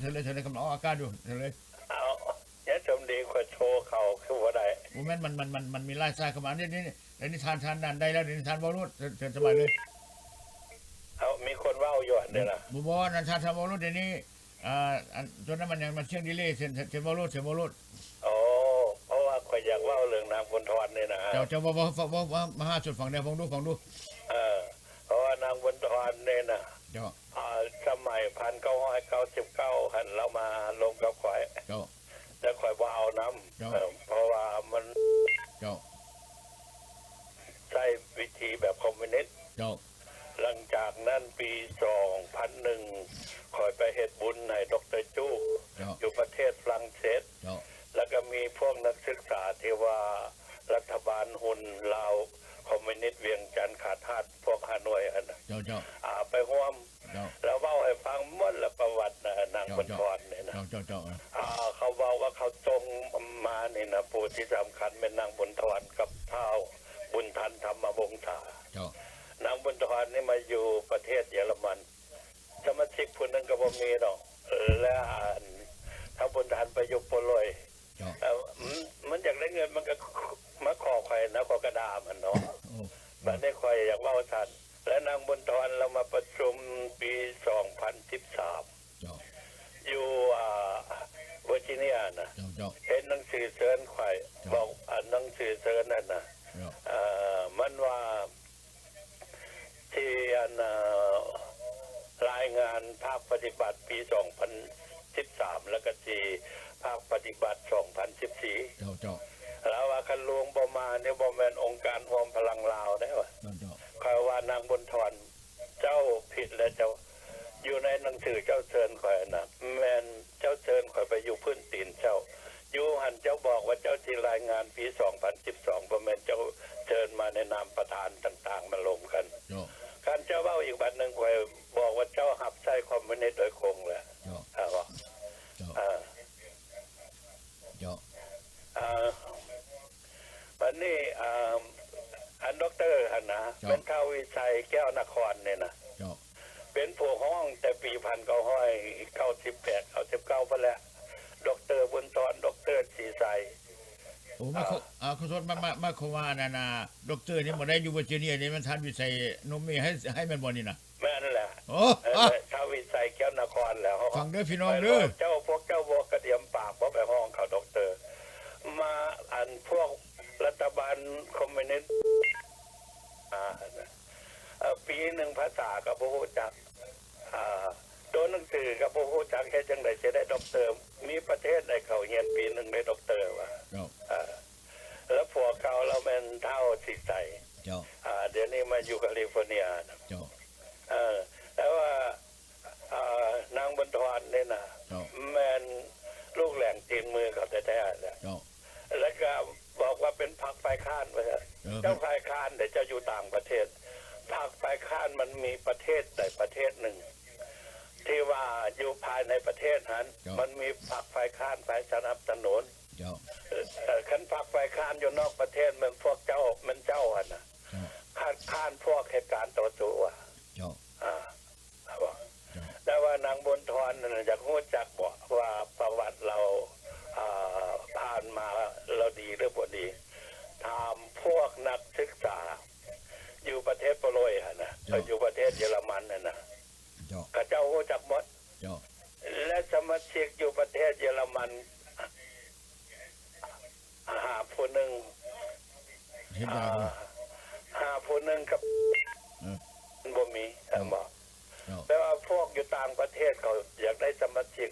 เธอเลยกำลังออกอาการอยู่เธอเลยเอาเนี่ยชมดีกว่าโชว์เขาคือว่าได้ โมเมนต์มันมีไล่ทรายเข้ามานี่เดี๋ยวนี้ทานได้แล้วเดี๋ยวนี้ทานบอลลูนเธอสบายเลยเอามีคนว่าอยู่เนี่ยนะบุบอนันทานบอลลูนเดี๋ยวนี้จนนั้นมันยังมันเชื่องดีเลยเซนบอลลูนโอ้เพราะว่าข่อยอยากว่าเรื่องนางบุญทรเนี่ยนะเจ้าบมาหาจุดฝั่งเดียวฟังดูเออเพราะว่านางบุญทรเนี่ยนะเจ้าสมัย1999หันเรามาลงกับข่อยเจ้าแล้วข่อยว่าเอาน้ำเพราะว่ามันเจ้าใช้วิธีแบบคอมมิวนิสต์เจ้าหลังจากนั้นปี2001ข่อยไปเฮ็ดบุญให้ดร.จู้อยู่ประเทศฝรั่งเศสแล้วก็มีพวกนักศึกษาที่ว่ารัฐบาลหุ่นลาวคอมมิวนิสต์เวียงจันทร์ขาดทาสพวกฮานอยอันเจ้าไปร่วมแล้วเล่าให้ฟังหมดละประวัตินางบุญทรเนี่ยนะเขาบอกว่าเขาตรงมาเนี่ยนะผู้ที่สำคัญเป็นนางบุญทรกับเท้าบุญทันธรรมวงศ์ถานางบุญทรนี่มาอยู่ประเทศเยอรมันสมาชิกผู้นั้นก็บ่มีดอกและถ้าบุญทันไปอยู่โปโลยมันอยากได้เงินมันก็มาขอใครนะขอกระดามันเนาะบัดนี้คอยอยากเล่าทันและนางบุญทรเรามาประชุมปี2013อยู่เวอร์จิเนียนะเห็นหนังสือเชิญข่อยบอกหนังสือเชิญนั่นนะมันว่าที่รายงานภาคปฏิบัติปี2013แล้วก็ที่ภาคปฏิบัติ2014แล้วว่าคันหลวงบ่มาเนี่ยบ่แม่นองค์การรวมพลังลาวได้ว่าข่อยว่านางบุญทรเจ้าผิดและเจ้าอยู่ในหนังสือเจ้าเชิญข่อยนะแม่นเจ้าเชิญข่อยไปอยู่พื้นตีนเจ้าอยู่หันเจ้าบอกว่าเจ้าที่รายงานปี2012บ่แม่นเจ้าเชิญมาในนามประธานต่างๆมาลงกันการเจ้าเว้าอีกบัดนึงข่อยบอกว่าเจ้าหับใช้คอมมิวนิสต์โดยคงแหละว่าวันนี้อันด็อกเตอร์หันนะเป็นท้าววิชัยแก้วนครเนี่ยนะเป็นผู้ห้องแต่ปี1998-99ไปแล้วด็อกเตอร์บุญทรด็อกเตอร์ศรีใสโอ้มาขอโทษมาขว่านะด็อกเตอร์นี่บ่ได้อยู่เวอร์จิเนียนี่มันทานวิสัยนมมีให้มันบ่นี่นะแม่นั่นแหละโอ้ท้าววิชัยแก้วนครแล้วฟังเด้อพี่น้องเด้อเจ้าบอกกระเดียมปากบ่ไปห้องเขาด็อกเตอร์มาพวกรัฐบาลคอมมิวนิสต์ปีหนึ่งภาษากับพวกจักตัวหนังสือกับพวกจักแค่จังไดจะได้ด็อกเตอร์มีประเทศใดเขาเรียนปีหนึ่งได้ด็อกเตอร์ว่ะแล้วพวกเขาเราเป็นเท่าสิใสเดี๋ยวนี้มาอยู่แคลิฟอร์เนียแล้วว่านางบุญทรเนี่ยนะแมนลูกแหล่งตีนมือเขาแท้ๆเนี่ยแล้วก็บอกว่าเป็นพรรคฝ่ายค้านว่าเจ้าฝ่ายค้านแต่เจ้าอยู่ต่างประเทศพรรคฝ่ายค้านมันมีประเทศแต่ประเทศหนึ่งที่ว่าอยู่ภายในประเทศนั้นมันมีพรรคฝ่ายค้านฝ่ายสนับสนุนขันพรรคฝ่ายค้านอยู่นอกประเทศมันพวกเจ้ามันเจ้าอ่ะนะค้านพวกเหตุการณ์ต่อสู้อ่ะแต่ว่านางบุญทรอยากรู้จักบอกว่าประวัติเราผ่านมาเราดีหรือบ่ดีถามพวกนักศึกษาอยู่ประเทศโปโลยนะอยู่ประเทศเยอรมันนะข้าเจ้ารู้จักหมดและสมาชิกอยู่ประเทศเยอรมันหาผู้หนึ่งกับบ่มีบอกแต่ว่าพวกอยู่ต่างประเทศเขาอยากได้สมาชิก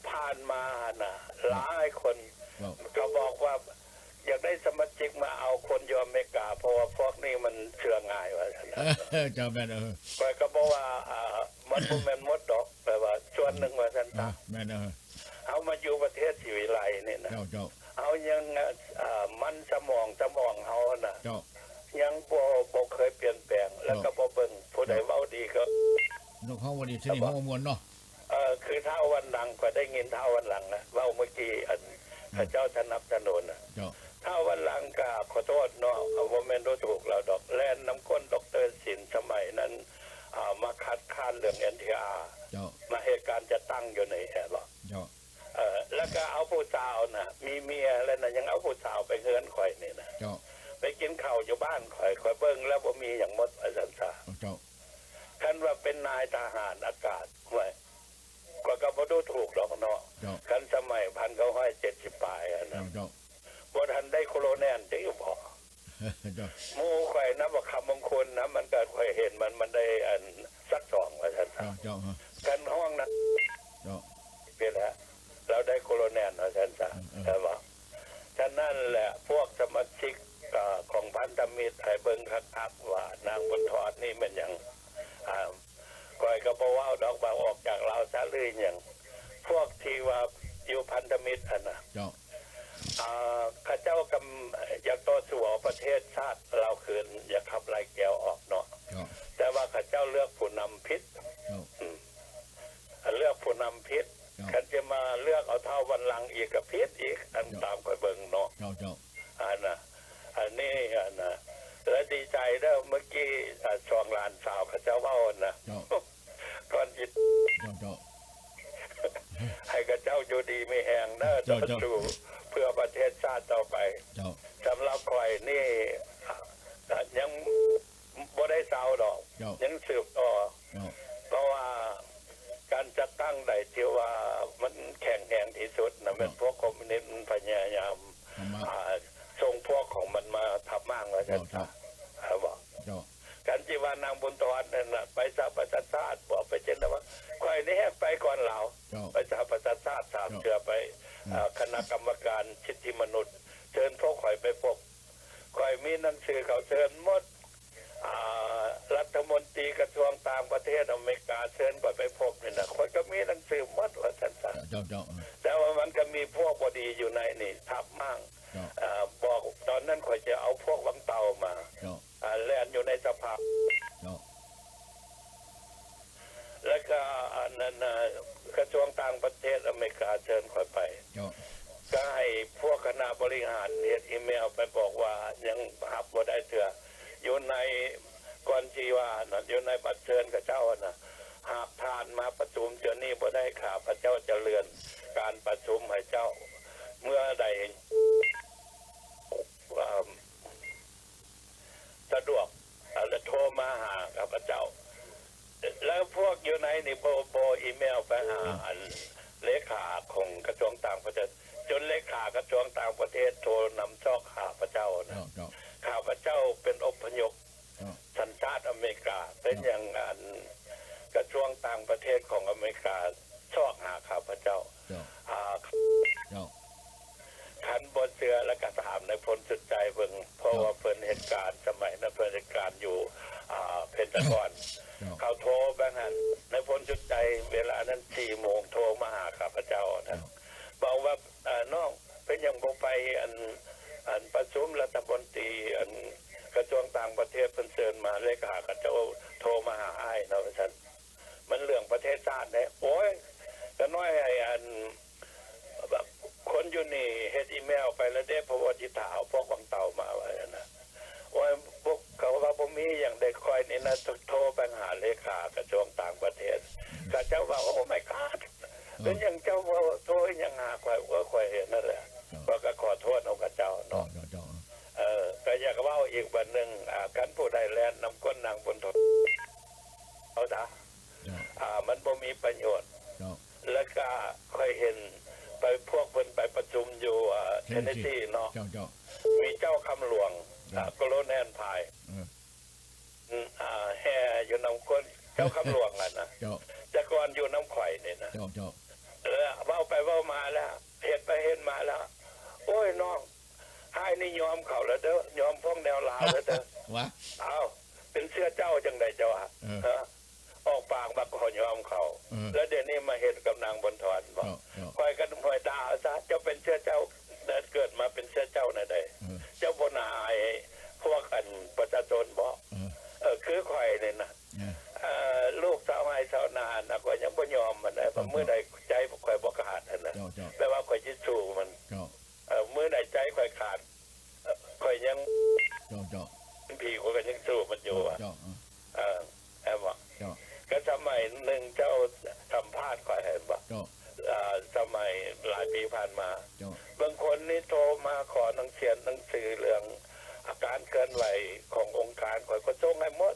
ผ่านมานะหลายคนก็บอกว่าอยากได้สมาชิกมาเอาคนอยู่อเมริกาเพราะว่าพวกนี้มันเชื่อง่ายว่าเจ้าแม่นก็บอกว่ามันบ่แม่นหมดดอกแปลว่าส่วนหนึ่งว่าซั่นแม่นเอามาอยู่ประเทศศรีวิไลนี่นะเอายังมันสมองเฮาน่ะยังบ่เคยเปลี่ยนแปลงแล้วก็บ่เบิ่งผู้ใดเว้าดีก็นกเฮาบ่ดีสิเฮามวนเนาะคือเท่าวันหลังก็ได้ยินเท่าวันหลังนะเว้าเมื่อกี้พระเจ้าสนับสนุนนะเท่าวันหลังก็ขอโทษเนาะบ่แม่นดูถูกเราดอกแล่นน้ำก้นดร.ศิลป์สมัยนั้น มาคัดค้านเรื่อง NTR เจ้า มาเหตุการณ์จะตั้งอยู่ในแอร์หรอ เจ้า แล้วก็เอาผู้สาวน่ะมีเมียแล้วน่ะยังเอาผู้สาวไปเฮือนข่อยนี่นะ เจ้า ไปกินข้าวอยู่บ้านข่อยเบิ่งแล้วบ่มีอย่างหมดอาจารย์ซา เจ้า คันว่าเป็นนายทหารอากาศไว้ก็บ่ดูถูกหรอกเนาะ เจ้า คันสมัย1970ปลายอะนะ เจ้า บ่ทันได้โคโลแนลจะอยู่พอ เจ้า หมู่ข่อยนะว่าคำมงคลนะมันก็ข่อยเห็นมันได้อันสักสองว่าซั่นซะ เจ้า กันห้องนั้น เจ้า เป็นแล้วเราได้โคโลแนลว่าซั่นซะใช่บ่ฉะนั้นแหละพวกสมาชิกของพันธมิตรให้เบิ่งคักๆว่านางบนทอดนี่มันหยังก้อยก็บ่ว่าดอกว่าออกจากเราซะเลยหยังพวกที่ว่าอยู่พันธมิตรอันน่ะ เจ้า ข้าเจ้ากำอยากต่อสู้เอาประเทศชาติเราคืนอยากขับไล่แก้วออกเนาะ เจ้า แต่ว่าข้าเจ้าเลือกผู้นำพิษ เจ้า เลือกผู้นำพิษคันจะมาเลือกเอาเท่าวันหลังอีกกับพิษอีกอันตามคอยเบิ่งเนาะ เจ้า เจ้า อันนี้และดีใจเด้อเมื่อกี้ช่วงหลานสาวข้าเจ้าเว้านะ เจ้า ก่อนจิต เจ้า ให้ข้าเจ้าอยู่ดีไม่แห้งเด้อต่อสู้เพื่อประเทศชาติต่อไป เจ้า สำหรับข่อยนี่ยังบ่ได้เศร้าดอก เจ้า ยังสืบต่อ เจ้า เพราะว่าการจัดตั้งได้ที่ว่ามันแข็งแรงที่สุดนะเป็นพวกคอมมิวนิสต์มันพยายามส่งพวกของมันมาทับมั่งว่าจังซั่นครับบ่ เจ้า การที่ว่านางบุญทรนั่นน่ะไปสาประชาชาติบอกไปเช่นว่าข่อยนี่ไปก่อนเรา เจ้า ไปสาประชาชาติถามเชื่อไปคณะกรรมการสิทธิมนุษย์เชิญพวกข่อยไปพบข่อยมีหนังสือเขาเชิญหมดรัฐมนตรีกระทรวงต่างประเทศอเมริกาเชิญข่อยไปพบนี่นะข่อยก็มีหนังสือหมดว่าซั่น เจ้า เจ้า แต่ว่ามันก็มีพวกบ่ดีอยู่ในนี่ทับมั่งบอกตอนนั้นข่อยจะเอาพวกวังเตามา เจ้า แล่นอยู่ในสภา เจ้า แล้วก็อันนั้นกระทรวงต่างประเทศอเมริกาเชิญข่อยไป เจ้า ก็ให้พวกคณะบริหารเนี่ยอีเมลไปบอกว่ายังรับบ่ได้เถื่ออยู่ในก่อนที่ว่านะอยู่ในบัตรเชิญกับเจ้านะหากทานมาประชุมเจ้านี้บ่ได้ข้าพระเจ้าจะเลื่อนการประชุมให้เจ้า เมื่อใดสะดวกจะโทรมาหาข้าพเจ้า แล้วพวกอยู่ในนี่โบอีเมลไปหาเลขาของกระทรวงต่างประเทศจนเลขากระทรวงต่างประเทศโทรนำซอกข้าพเจ้านะข้าพเจ้าเป็นอพยพสัญชาติอเมริกาเป็นอย่างนั้นกระทรวงต่างประเทศของอเมริกาซอกหาข้าพเจ้าขันบนเสือและกระถามในพลสุดใจเบิ่งเพราะว่าเพิ่นเหตุการณ์สมัยนั้นเพิ่นเหตุการณ์อยู่เพนทากอนเขาโทรไปหันในพลสุดใจเวลานั้น4 โมงโทรมาหาข้าพเจ้านะบอกว่าน้องเป็นยังบ่ไปอันประชุมรัฐมนตรีอันกระทรวงต่างประเทศเพิ่นเชิญมาเลขาข้าเจ้าโทรมาหาอ้ายเนาะว่าซั่นมันเรื่องประเทศชาติแท้โอ้ยก็น้อยไอ้อันแบบคนอยู่นี่เฮ็ดอีเมลไปแล้วเด้เพราะว่าสิถามพวกวังเต่ามาว่านะว่าพวกเขาว่าบ่มีอย่างเด็กคอยนี่นะโทรไปหาเลขากระทรวงต่างประเทศข้าเจ้าว่าโอ้ my god เป็นอย่างเจ้าว่าโทรยังหาข่อยว่าข่อยเห็นนั่นแหละว่าก็ขอโทษเอากับเจ้าเนาะก็อยากเว้าอีกวันนึงกันผู้ใดแลนนำก้นนางบนทนเอาซะมันบ่มีประโยชน์แล้วก็ค่อยเห็นไปพวกเพิ่นไปประชุมอยู่เทนเนสซีเนาะมีเจ้าคำหลวงโกโลแนนพายแห่อยู่นำก้นเจ้าคำหลวงอ่ะนะแต่ก่อนอยู่น้ำข่อยนี่นะเว้าไปเว้ามาแล้วเฮ็ดไปเฮ็ดมาแล้วโอ้ยน้องให้นี่ยอมเขาแล้วเด้อยอมพวกแนวลาวแล้วเด้อวะเอาเป็นเสื้อเจ้าจังไดเจ้าออกปากบักขอยอมเขาแล้วเดี๋ยวนี้มาเฮ็ดกับนางบนทอนบ่คอยกันหอยด่าซะเจ้าเป็นเสื้อเจ้าเกิดมาเป็นเสื้อเจ้าน่ะได้เจ้าบ่น่าอายพวกอันประชาชนบ่คือข่อยนี่นะลูกสาวให้สาวนานะก็ยังบ่ยอมมันได้เมื่อใดใจข่อยบ่ขาดนั่นน่ะแปลว่าข่อยสิสู้มันเมื่อใดใจข่อยขาดข่อยยังผีข่อยก็ยังสู้มันอยู่แอบว่า จ้า สมัยหลายปีผ่านมา เจ้า บางคนนี่โทรมาขอหนังเขียนหนังสือเรื่องอาการเคลื่อนไหวขององค์การข่อยก็ส่งให้หมด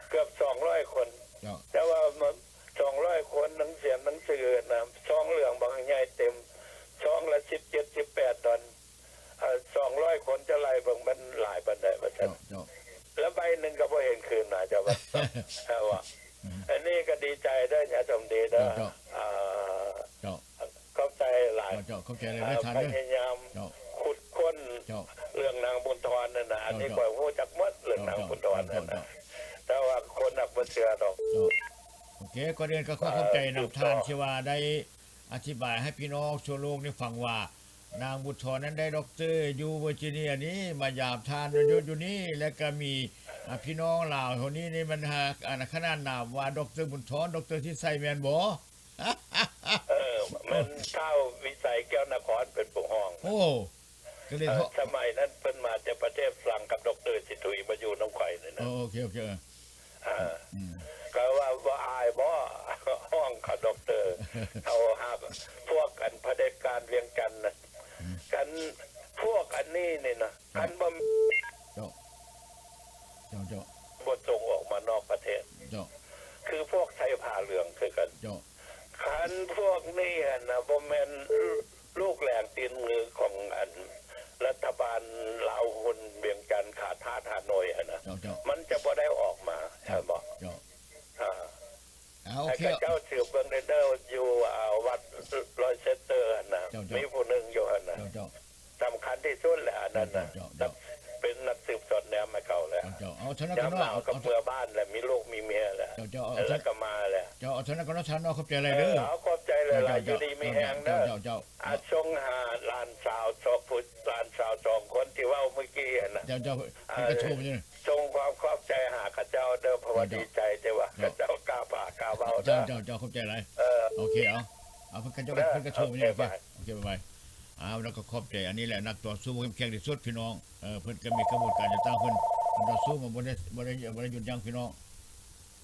เกือบ200 คน เจ้า แต่ว่า200 คนหนังเขียนหนังสือนะช่องเรื่องบางใหญ่เต็มช่องละ17-18 ดอล200 คนจะไล่เบิ่งมันหลายปานใดว่าซั่น เจ้า แล้วใบหนึ่งก็บ่เห็นคืนนะเจ้าว่าอันนี้ก็ดีใจได้อย่าสมดีเด้อ เจ้า เข้าใจหลาย เจ้าเข้าใจเลยได้ทาน พ เด้อย ายาม เจ้า ขุดค้น เจ้า เรื่องนางบุญทรนั่นนะอันนี้ก็รู้จักหมดเรื่องนางบุญทรนั่นนะแต่ว่าคนนักบ่เชื่อดอก โอเคก็เรียนก็เข้าใจนำทานที่ว่าได้อธิบายให้พี่น้องชาวโลกได้ฟังว่านางบุญทรนั้นได้ด็อกเตอร์อยู่เวอร์จิเนียนี้มายามทานอยู่นี่แล้วก็มีพี่น้องลาวคนนี้นี่มันหาขนาดนามว่าดรบุญทรดรที่ไซแมนบ่ มันเท่าวิสัยแก้วนครเป็นผู้ห้อง โอ้ก็เลย สมัยนั้นเพิ่นมาจากประเทศฝรั่งกับดรสิทุยมาอยู่น้องไข่นี่นะ โอเคก็ว่าอายบ่ห้องเขาดรเอาหาพวกกันเผด็จการเวียงจันทน์น่ะกันพวกอันนี้นี่นะกันบ่ เจ้า บ่ส่งออกมานอกประเทศ เจ้า คือพวกใช้ผ้าเหลืองคือกัน เจ้า คันพวกนี้นะบ่แม่นลูกแหลงตีนมือของอันรัฐบาลลาวหุ่นเวียงจันทน์ขาทาสฮานอยนะ เจ้า มันจะบ่ได้ออกมาใช่บ่ เจ้า โอเคเจ้าสืบเบิ่งเด้ออยู่วัดรอยเซตเตอร์นะมีผู้หนึ่งอยู่นะ เจ้า สำคัญที่สุดแหละอันนั้นนะเป็นนักสืบสวนแนวมาเก่าแล้ว เจ้าเอาเท่านั้น ย้ำ ก็ เอากับเมื่อบ้านแหละมีลูกมีเมียแหละ เจ้า แล้วก็มาแหละ เจ้าเอาเท่านั้นก็ทานเอาเข้าใจอะไรเด้อ เอาขอบใจเลยล่ะอยู่ดีมีแหงเด้อ เจ้า อาชงหาลานสาวสองผู้ลานสาว2 คนที่เว้าเมื่อกี้นะ เจ้าเป็นกระโชมนี่ ทรงความขอบใจหาข้าเจ้าเด้อเพราะว่าดีใจแต่ว่าข้าเจ้ากล้าป่ากล้าเว้าเด้อ เจ้าเข้าใจอะไร โอเคเอาเพิ่นกระโชมนี่โอเคบายแล้วก็ขอบใจอันนี้แหละนักต่อสู้เข้มแข็งที่สุดพี่น้องเพิ่นก็มีกระบวนการจะตั้งเพิ่นต่อสู้มาบ่ได้หยุดยั้งพี่น้อง